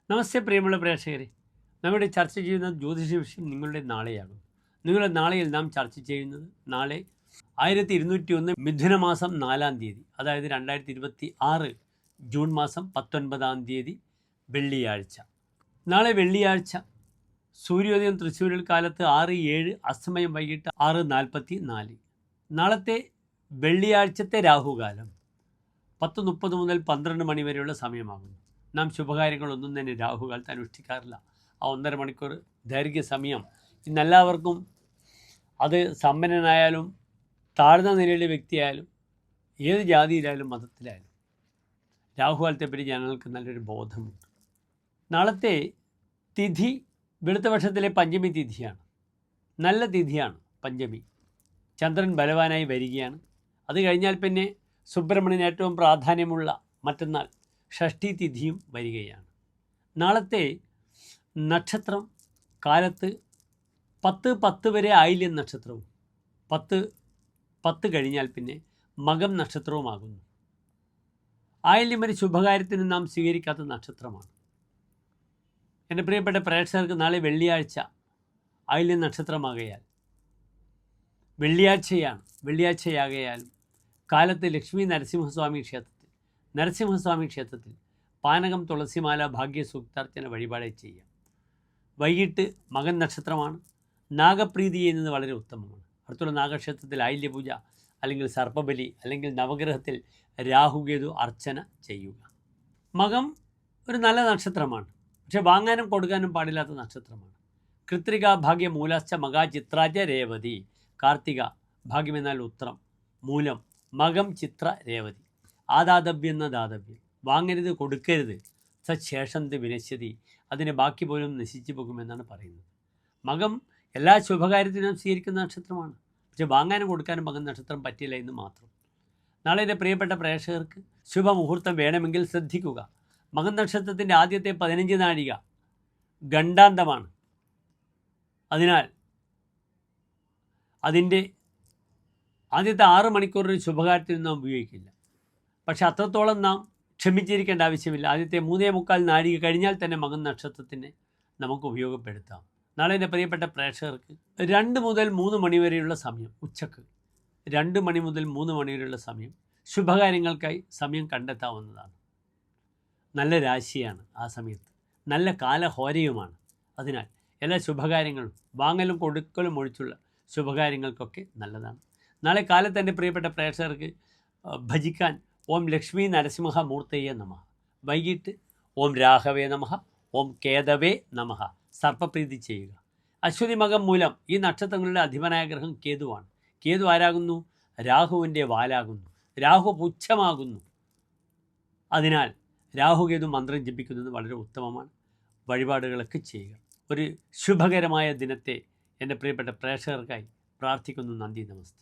നമസ്തേ പ്രിയമുള്ള പ്രേക്ഷകരെ, നമ്മുടെ ചർച്ച ചെയ്യുന്ന ജ്യോതിഷ വിഷയം നിങ്ങളുടെ നാളെയാകും. നിങ്ങളുടെ നാളെയിൽ നാം ചർച്ച ചെയ്യുന്നത് നാളെ 1201 മിഥുന മാസം 4-ാം തീയതി, അതായത് 2026 ജൂൺ മാസം 19-ാം തീയതി വെള്ളിയാഴ്ച. നാളെ വെള്ളിയാഴ്ച സൂര്യോദയം തൃശ്ശൂരിൽ കാലത്ത് 6:07, അസ്തമയം വൈകിട്ട് 6:44. നാളത്തെ വെള്ളിയാഴ്ചത്തെ രാഹുകാലം 10:30 മുതൽ 12 മണി വരെയുള്ള സമയമാകുന്നു. നാം ശുഭകാര്യങ്ങളൊന്നും തന്നെ രാഹുകാലത്ത് അനുഷ്ഠിക്കാറില്ല. ആ 1.5 മണിക്കൂർ ദൈർഘ്യ സമയം ഇന്നെല്ലാവർക്കും, അത് സമ്പന്നനായാലും താഴ്ന്ന നിലയിലെ വ്യക്തിയായാലും ഏത് ജാതിയിലായാലും മതത്തിലായാലും, രാഹുകാലത്തെപ്പറ്റി ജനങ്ങൾക്ക് നല്ലൊരു ബോധമുണ്ട്. നാളത്തെ തിഥി വെളുത്തപക്ഷത്തിലെ പഞ്ചമി തിഥിയാണ്. നല്ല തിഥിയാണ് പഞ്ചമി. ചന്ദ്രൻ ബലവാനായി വരികയാണ്. അത് കഴിഞ്ഞാൽ പിന്നെ സുബ്രഹ്മണ്യന് ഏറ്റവും പ്രാധാന്യമുള്ള മറ്റന്നാൾ ഷഷ്ഠി തിഥിയും വരികയാണ്. നാളത്തെ നക്ഷത്രം കാലത്ത് 10:10 വരെ ആയില്യം നക്ഷത്രവും 10:10 കഴിഞ്ഞാൽ പിന്നെ മകം നക്ഷത്രവുമാകുന്നു. ആയില്യം ഒരു ശുഭകാര്യത്തിന് നാം സ്വീകരിക്കാത്ത നക്ഷത്രമാണ്. എൻ്റെ പ്രിയപ്പെട്ട പ്രേക്ഷകർക്ക് നാളെ വെള്ളിയാഴ്ച ആയില്യം നക്ഷത്രമാകയാൽ, വെള്ളിയാഴ്ചയാകയാലും കാലത്ത് ലക്ഷ്മി നരസിംഹസ്വാമി ക്ഷേത്രത്തിൽ പാനകം, തുളസിമാല, ഭാഗ്യസൂക്താർച്ചന വഴിപാട് ചെയ്യാം. വൈകിട്ട് മകൻ നക്ഷത്രമാണ്. നാഗപ്രീതി ചെയ്യുന്നത് വളരെ ഉത്തമമാണ്. അടുത്തുള്ള നാഗക്ഷേത്രത്തിൽ ആയില്യപൂജ അല്ലെങ്കിൽ സർപ്പബലി അല്ലെങ്കിൽ നവഗ്രഹത്തിൽ രാഹുകേതു അർച്ചന ചെയ്യുക. മകം ഒരു നല്ല നക്ഷത്രമാണ്, പക്ഷെ വാങ്ങാനും കൊടുക്കാനും പാടില്ലാത്ത നക്ഷത്രമാണ്. കൃത്രിക, ഭാഗ്യ, മൂലാശ്ച, മകാ, ചിത്രാജ, രേവതി. കാർത്തിക ഭാഗ്യമെന്നാൽ ഉത്രം, മൂലം, മകം, ചിത്ര, രേവതി. ആദാതവ്യം എന്ന ദാതവ്യം, വാങ്ങരുത്, കൊടുക്കരുത്. സശേഷന്ത് വിനശ്യതി, അതിന് ബാക്കി പോലും നശിച്ചു പോകുമെന്നാണ് പറയുന്നത്. മകം എല്ലാ ശുഭകാര്യത്തിനും സ്വീകരിക്കുന്ന നക്ഷത്രമാണ്, പക്ഷെ വാങ്ങാനും കൊടുക്കാനും മകൻ നക്ഷത്രം പറ്റില്ല എന്ന് മാത്രം. നാളെ എൻ്റെ പ്രിയപ്പെട്ട പ്രേക്ഷകർക്ക് ശുഭമുഹൂർത്തം വേണമെങ്കിൽ ശ്രദ്ധിക്കുക. മകൻ നക്ഷത്രത്തിൻ്റെ ആദ്യത്തെ 15 നാഴിക ഗണ്ഡാന്തമാണ്. അതിനാൽ അതിൻ്റെ ആദ്യത്തെ 6 മണിക്കൂറിന് ശുഭകാര്യത്തിന് നാം ഉപയോഗിക്കില്ല. പക്ഷെ അത്രത്തോളം നാം ക്ഷമിച്ചിരിക്കേണ്ട ആവശ്യമില്ല. ആദ്യത്തെ 3:45 നാഴിക കഴിഞ്ഞാൽ തന്നെ മകൻ നക്ഷത്രത്തിനെ നമുക്ക് ഉപയോഗപ്പെടുത്താം. നാളെ എൻ്റെ പ്രിയപ്പെട്ട പ്രേക്ഷകർക്ക് 2 മുതൽ 3 മണി വരെയുള്ള സമയം, ഉച്ചക്ക് 2 മണി മുതൽ 3 മണി വരെയുള്ള സമയം ശുഭകാര്യങ്ങൾക്കായി സമയം കണ്ടെത്താവുന്നതാണ്. നല്ല രാശിയാണ് ആ സമയത്ത്, നല്ല കാലഹോരയുമാണ്. അതിനാൽ എല്ലാ ശുഭകാര്യങ്ങളും വാങ്ങലും കൊടുക്കലും ഒഴിച്ചുള്ള ശുഭകാര്യങ്ങൾക്കൊക്കെ നല്ലതാണ്. നാളെ കാലത്ത് എൻ്റെ പ്രിയപ്പെട്ട പ്രേക്ഷകർക്ക് ഭജിക്കാൻ ഓം ലക്ഷ്മി നരസിംഹ മൂർത്തയെ നമഃ. വൈകിട്ട് ഓം രാഘവേ നമഃ, ഓം കേതവേ നമഃ സർപ്പപ്രീതി ചെയ്യുക. അശ്വതി, മകം, മൂലം ഈ നക്ഷത്രങ്ങളുടെ അധിപനായ ഗ്രഹം കേതുവാണ്. കേതു ആരാകുന്നു? രാഹുവിൻ്റെ വാലാകുന്നു. രാഹു പുച്ഛമാകുന്നു. അതിനാൽ രാഹുകേതു മന്ത്രം ജപിക്കുന്നത് വളരെ ഉത്തമമാണ്. വഴിപാടുകളൊക്കെ ചെയ്യുക. ഒരു ശുഭകരമായ ദിനത്തെ എൻ്റെ പ്രിയപ്പെട്ട പ്രേക്ഷകർക്കായി പ്രാർത്ഥിക്കുന്നു. നന്ദി, നമസ്തേ.